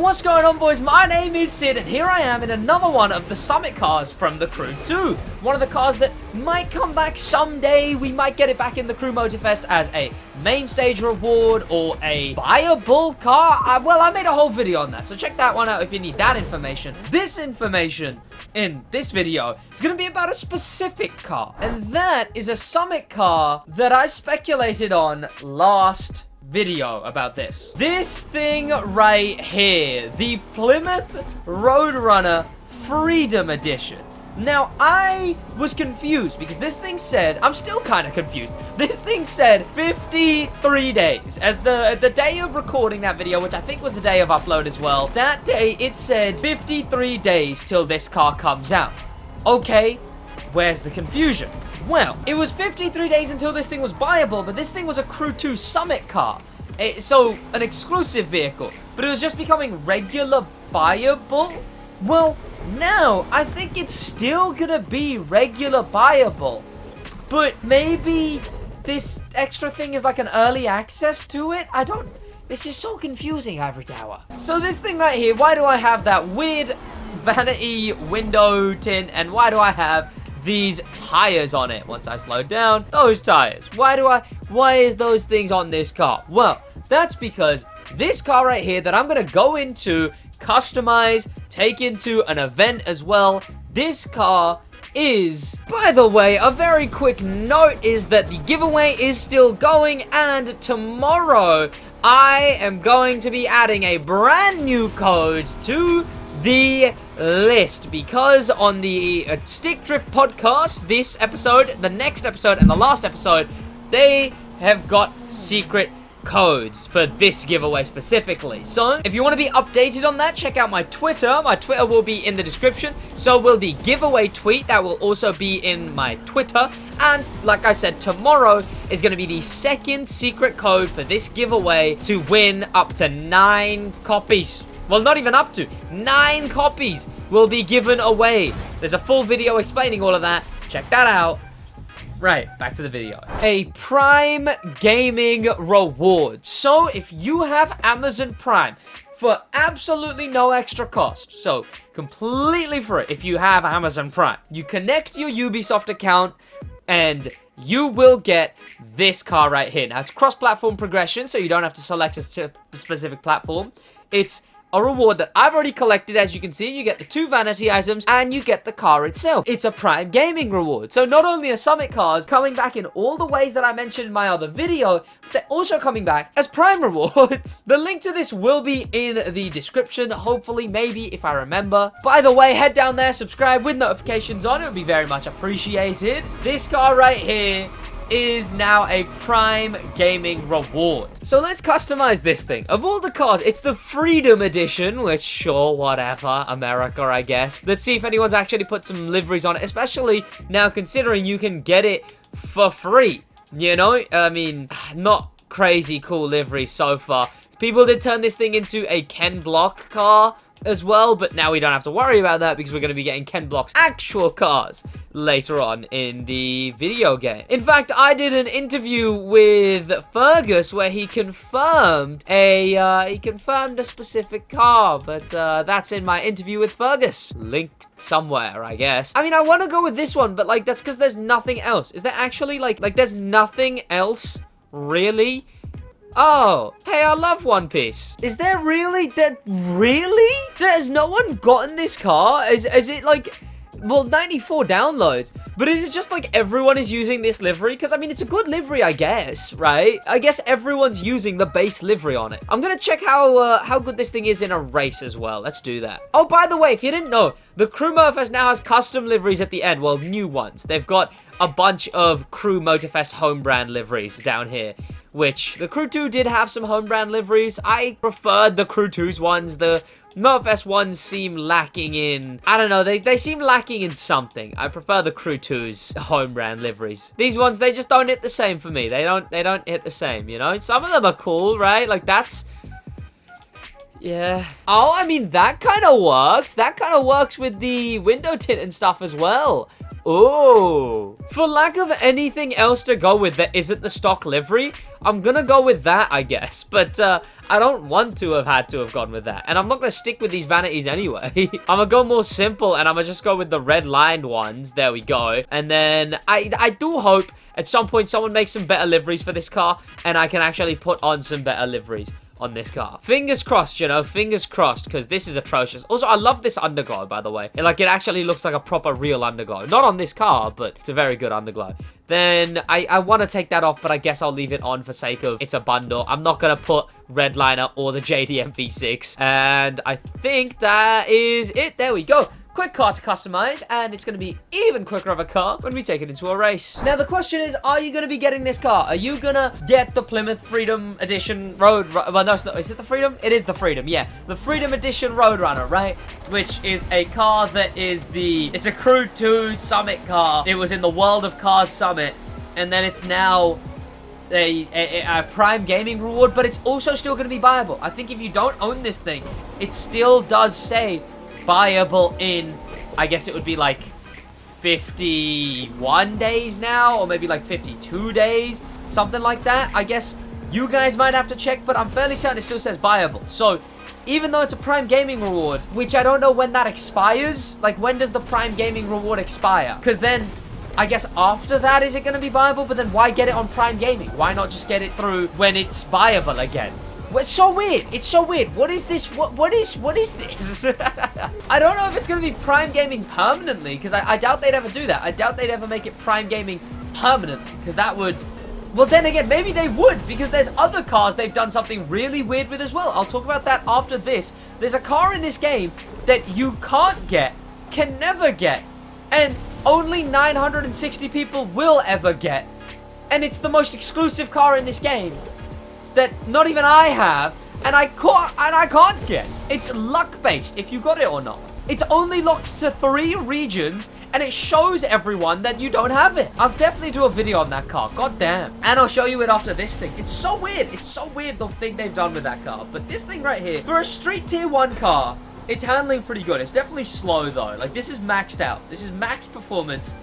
What's going on, boys? My name is Sid, and here I am in another one of the Summit cars from the Crew 2. One of the cars that might come back someday. We might get it back in the Crew Motorfest as a main stage reward or a buyable car. Well, I made a whole video on that, so check that one out if you need that information. This information in this video is going to be about a specific car, and that is a Summit car that I speculated on last video about this. This thing right here, the Plymouth Roadrunner Freedom Edition. Now, I was confused because this thing said, I'm still kind of confused. This thing said 53 days as the day of recording that video, which I think was the day of upload as well. That day, it said 53 days till this car comes out. Okay, where's the confusion? Well, it was 53 days until this thing was buyable, but this thing was a Crew 2 Summit car. So, an exclusive vehicle. But it was just becoming regular buyable. Well, now, I think it's still gonna be regular buyable. But maybe this extra thing is like an early access to it? This is so confusing every hour. So this thing right here, why do I have that weird vanity window tint? And why do I have these tires on it? Once I slow down, those tires. Why is those things on this car? Well, that's because this car right here that I'm gonna go into, customize, take into an event as well. This car is, by the way, a very quick note is that the giveaway is still going, and tomorrow I am going to be adding a brand new code to the list, because on the Stick Drift podcast, this episode, the next episode, and the last episode, they have got secret codes for this giveaway specifically. So if you want to be updated on that, check out my Twitter. My Twitter will be in the description. So will the giveaway tweet. That will also be in my Twitter. And like I said, tomorrow is going to be the second secret code for this giveaway to win up to 9 copies. Well, not even up to 9 copies will be given away. There's a full video explaining all of that. Check that out. Right, back to the video. A Prime Gaming reward. So, if you have Amazon Prime for absolutely no extra cost, so completely free if you have Amazon Prime, you connect your Ubisoft account and you will get this car right here. Now, it's cross-platform progression, so you don't have to select a specific platform. It's a reward that I've already collected. As you can see, you get the 2 vanity items and you get the car itself. It's a Prime Gaming reward. So not only are Summit cars coming back in all the ways that I mentioned in my other video, but they're also coming back as Prime rewards. The link to this will be in the description, hopefully, maybe, if I remember. By the way, head down there, subscribe with notifications on. It would be very much appreciated. This car right here is now a Prime Gaming reward. So let's customize this thing. Of all the cars, it's the Freedom Edition, which, sure, whatever, America, I guess. Let's see if anyone's actually put some liveries on it, especially now considering you can get it for free. You know, I mean, not crazy cool liveries so far. People did turn this thing into a Ken Block car as well, but now we don't have to worry about that because we're going to be getting Ken Block's actual cars later on in the video game. In fact, I did an interview with Fergus where he confirmed a specific car, but that's in my interview with Fergus, linked somewhere, I guess. I mean, I want to go with this one, but like that's because there's nothing else. Is there actually like there's nothing else really? Oh, hey, I love One Piece. Is there really? Really? Has no one gotten this car? Is it like, well, 94 downloads, but is it just like everyone is using this livery? Because I mean, it's a good livery, I guess, right? I guess everyone's using the base livery on it. I'm gonna check how good this thing is in a race as well. Let's do that. Oh, by the way, if you didn't know, the Crew Motorfest now has custom liveries at the end. Well, new ones. They've got a bunch of Crew Motorfest home brand liveries down here, which the Crew 2 did have some home brand liveries. I preferred the Crew 2's ones. The Motorfest ones seem lacking in, I don't know, they seem lacking in something. I prefer the Crew 2's home brand liveries. These ones, they just don't hit the same for me. They don't hit the same, you know? Some of them are cool, right? Like, that's, yeah. Oh, I mean, that kind of works. That kind of works with the window tint and stuff as well. Oh, for lack of anything else to go with that isn't the stock livery, I'm gonna go with that, I guess. But I don't want to have had to have gone with that. And I'm not gonna stick with these vanities anyway. I'm gonna go more simple, and I'm gonna just go with the red lined ones. There we go. And then I do hope at some point someone makes some better liveries for this car, and I can actually put on some better liveries on this car. Fingers crossed, you know, fingers crossed, because this is atrocious. Also, I love this underglow, by the way. It actually looks like a proper real underglow. Not on this car, but it's a very good underglow. Then I want to take that off, but I guess I'll leave it on for sake of it's a bundle. I'm not going to put Redliner or the JDM V6. And I think that is it. There we go. Quick car to customize, and it's going to be even quicker of a car when we take it into a race. Now, the question is, are you going to be getting this car? Are you going to get the Plymouth Freedom Edition Well, no, it's not. Is it the Freedom? It is the Freedom, yeah. The Freedom Edition Roadrunner, right? Which is a car that is it's a Crew 2 Summit car. It was in the World of Cars Summit, and then it's now a Prime Gaming reward, but it's also still going to be buyable. I think if you don't own this thing, it still does say buyable in, I guess it would be like 51 days now, or maybe like 52 days, something like that. I guess you guys might have to check, but I'm fairly certain it still says buyable. So even though it's a Prime Gaming reward, which I don't know when that expires, like when does the Prime Gaming reward expire? Because then I guess after that is it going to be buyable, but then why get it on Prime Gaming? Why not just get it through when it's buyable again? It's so weird. It's so weird. What is this? What is this? I don't know if it's going to be Prime Gaming permanently, because I doubt they'd ever do that. I doubt they'd ever make it Prime Gaming permanently, because that would... Well, then again, maybe they would, because there's other cars they've done something really weird with as well. I'll talk about that after this. There's a car in this game that you can't get, can never get, and only 960 people will ever get. And it's the most exclusive car in this game that not even I have, and I can't get. It's luck-based, if you got it or not. It's only locked to 3 regions, and it shows everyone that you don't have it. I'll definitely do a video on that car, god damn. And I'll show you it after this thing. It's so weird. It's so weird the thing they've done with that car. But this thing right here, for a street tier 1 car, it's handling pretty good. It's definitely slow though. Like, this is maxed out. This is max performance.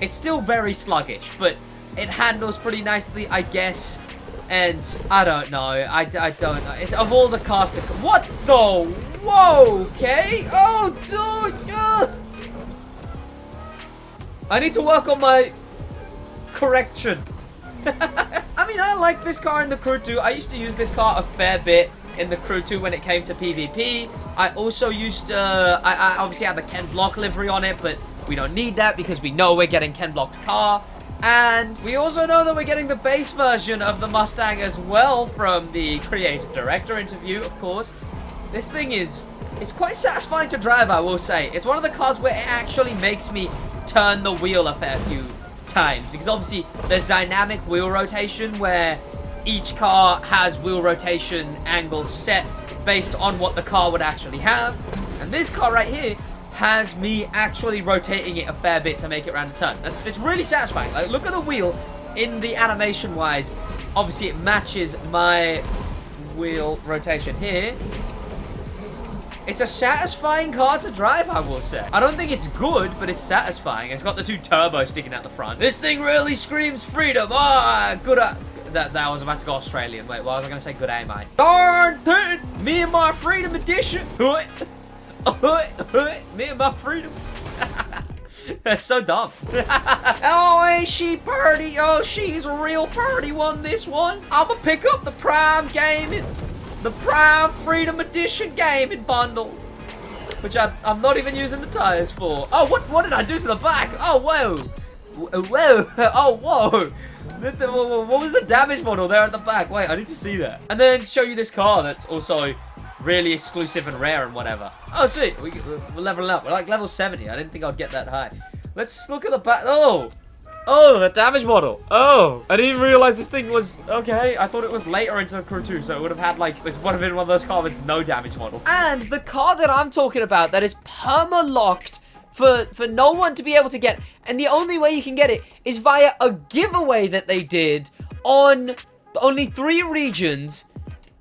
It's still very sluggish, but it handles pretty nicely, I guess. And I don't know. I don't know. Of all the cars to... What the... Whoa, okay. Oh, dude. I need to work on my correction. I mean, I like this car in the Crew 2. I used to use this car a fair bit in the Crew 2 when it came to PvP. I also used to... I obviously had the Ken Block livery on it, but we don't need that because we know we're getting Ken Block's car. And we also know that we're getting the base version of the Mustang as well from the creative director interview, of course. This thing is... It's quite satisfying to drive, I will say. It's one of the cars where it actually makes me turn the wheel a fair few times. Because obviously, there's dynamic wheel rotation where each car has wheel rotation angles set based on what the car would actually have. And this car right here has me actually rotating it a fair bit to make it round a turn. It's really satisfying. Like, look at the wheel in the animation wise. Obviously, it matches my wheel rotation here. It's a satisfying car to drive, I will say. I don't think it's good, but it's satisfying. It's got the 2 turbos sticking out the front. This thing really screams freedom. Ah, good. That was about to go Australian. Wait, what was I going to say? Good aim, mate. Darn it! Me and my Freedom Edition. Me and my Freedom. That's so dumb. Oh, ain't she purty? Oh, she's a real purty one, this one. I'ma pick up the Prime Gaming, the Prime Freedom Edition Gaming Bundle, which I'm not even using the tires for. Oh, what did I do to the back? Oh, whoa. Whoa. Oh, whoa. What was the damage model there at the back? Wait, I need to see that. And then show you this car that's also really exclusive and rare and whatever. Oh, sweet. We're leveling up. We're like level 70. I didn't think I'd get that high. Let's look at the back. Oh, the damage model. Oh, I didn't even realize this thing was... Okay, I thought it was later into the Crew 2, so it would have had, like... It would have been one of those cars with no damage model. And the car that I'm talking about that is perma-locked for no one to be able to get, and the only way you can get it is via a giveaway that they did on only 3 regions,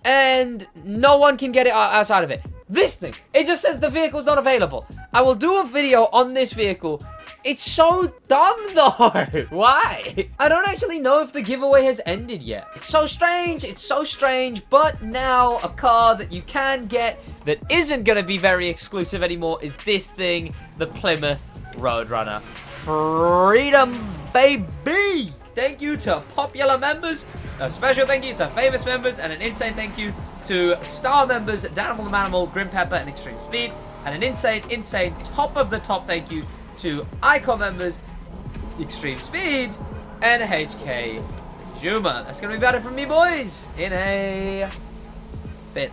and no one can get it outside of it. This thing, it just says the vehicle's not available. I will do a video on this vehicle It's so dumb, though. Why? I don't actually know if the giveaway has ended yet. It's so strange. It's so strange. But now a car that you can get that isn't going to be very exclusive anymore is this thing, the Plymouth Roadrunner Freedom, baby. Thank you to popular members. A special thank you to famous members. And an insane thank you to star members, Danimal the Manimal, Grim Pepper, and Extreme Speed. And an insane top of the top thank you to Icon members, Extreme Speed, and HK Juma. That's going to be about it from me, boys, in a